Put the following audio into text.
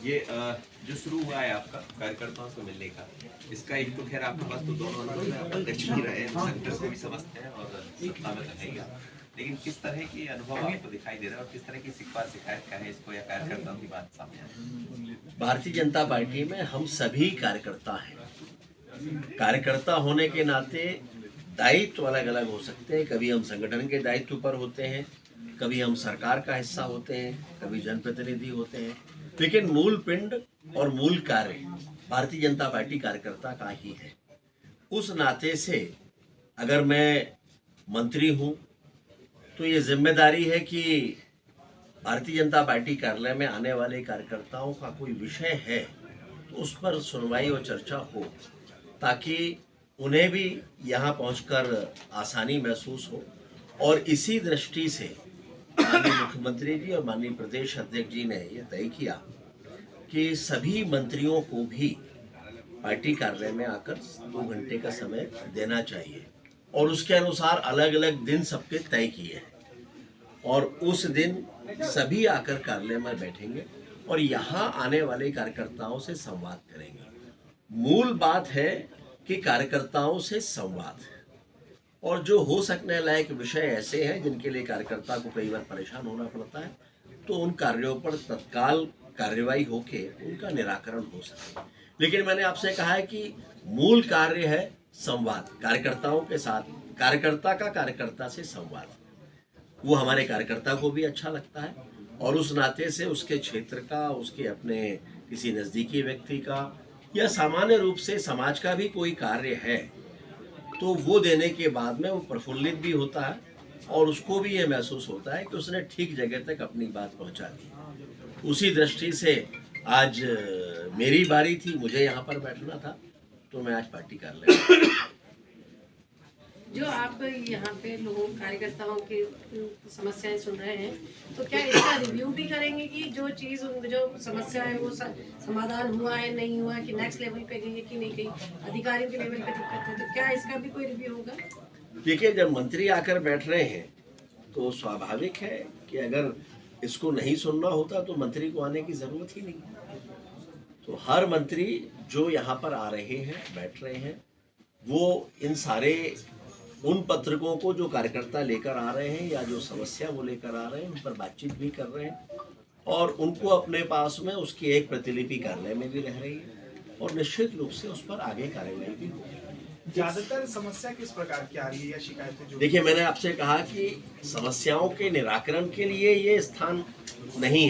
ये जो शुरू हुआ है आपका कार्यकर्ताओं से मिलने का, इसका एक तो खैर आपके पास तो दोनों अनुभव है, अध्यक्ष भी रहे, सेक्टर को भी समझते हैं और सत्ता में तो है ही आप। लेकिन किस तरह की अनुभव आपको दिखाई दे रहा है और किस तरह की शिकायत क्या है इसको, या कार्यकर्ताओं की बात सामने आ रही है? भारतीय जनता पार्टी में हम सभी कार्यकर्ता हैं। कार्यकर्ता होने के नाते दायित्व अलग अलग हो सकते हैं। कभी हम संगठन के दायित्व पर होते हैं, कभी हम सरकार का हिस्सा होते हैं, कभी जनप्रतिनिधि होते हैं, लेकिन मूल पिंड और मूल कार्य भारतीय जनता पार्टी कार्यकर्ता का ही है। उस नाते से अगर मैं मंत्री हूँ तो ये जिम्मेदारी है कि भारतीय जनता पार्टी कार्यालय में आने वाले कार्यकर्ताओं का कोई विषय है तो उस पर सुनवाई और चर्चा हो, ताकि उन्हें भी यहाँ पहुंचकर आसानी महसूस हो। और इसी दृष्टि से माननीय मुख्यमंत्री जी और माननीय प्रदेश अध्यक्ष जी ने यह तय किया कि सभी मंत्रियों को भी पार्टी कार्यालय में आकर 2 घंटे का समय देना चाहिए और उसके अनुसार अलग अलग दिन सबके तय किए हैं और उस दिन सभी आकर कार्यालय में बैठेंगे और यहाँ आने वाले कार्यकर्ताओं से संवाद करेंगे। मूल बात है कि कार्यकर्ताओं से संवाद, और जो हो सकने लायक विषय ऐसे हैं जिनके लिए कार्यकर्ता को कई बार परेशान होना पड़ता है, तो उन कार्यों पर तत्काल कार्यवाही होके उनका निराकरण हो सके। लेकिन मैंने आपसे कहा है कि मूल कार्य है संवाद कार्यकर्ताओं के साथ, कार्यकर्ता का कार्यकर्ता से संवाद। वो हमारे कार्यकर्ता को भी अच्छा लगता है और उस नाते से उसके क्षेत्र का, उसके अपने किसी नज़दीकी व्यक्ति का या सामान्य रूप से समाज का भी कोई कार्य है तो वो देने के बाद में वो प्रफुल्लित भी होता है और उसको भी ये महसूस होता है कि उसने ठीक जगह तक अपनी बात पहुंचा दी। उसी दृष्टि से आज मेरी बारी थी, मुझे यहाँ पर बैठना था, तो मैं आज पार्टी कार्यालय। जो आप यहाँ पे लोगों कार्यकर्ताओं की समस्याएं सुन रहे हैं, तो क्या इसका रिव्यू भी करेंगे कि जो चीज़ जो समस्या है वो समाधान हुआ है नहीं हुआ, कि नेक्स्ट लेवल पे गई है कि नहीं गई, अधिकारियों के लेवल पे दिक्कत है, तो क्या इसका भी कोई रिव्यू होगा? देखिए, जब मंत्री आकर बैठ रहे हैं तो स्वाभाविक है कि अगर इसको नहीं सुनना होता तो मंत्री को आने की जरूरत ही नहीं। तो हर मंत्री जो यहाँ पर आ रहे हैं, बैठ रहे हैं, वो इन सारे उन पत्रकों को जो कार्यकर्ता लेकर आ रहे हैं या जो समस्या वो लेकर आ रहे हैं उन पर बातचीत भी कर रहे हैं और उनको अपने पास में उसकी एक प्रतिलिपि कार्यालय में भी रह रही है और निश्चित रूप से उस पर आगे कार्रवाई भी होगी। ज्यादातर समस्या किस प्रकार की आ रही है या शिकायतें जो? देखिए, मैंने आपसे कहा कि समस्याओं के निराकरण के लिए ये स्थान नहीं है।